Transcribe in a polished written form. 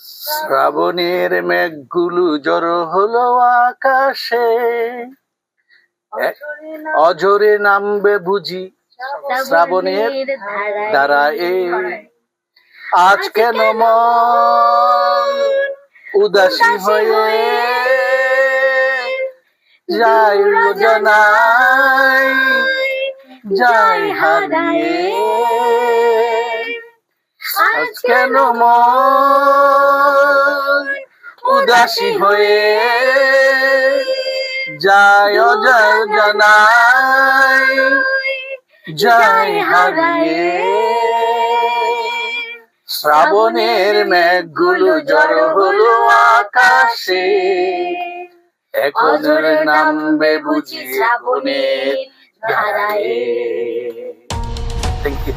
শ্রাবণের মেঘগুলো জড়ো হলো আকাশে, অঝরে নামবে বুঝি শ্রাবণের ধারায়। আজ কেন মন উদাসী হয়ে যায় রোজনায়, যায় হারিয়ে। আজ কেন মন উদাসী হয়ে যায় অজানায়, যায় হারিয়ে। শ্রাবণের মেঘগুলো জড়ো হলো আকাশে, এখন নামবে বুঝি শ্রাবণের ধারায়। Thank you.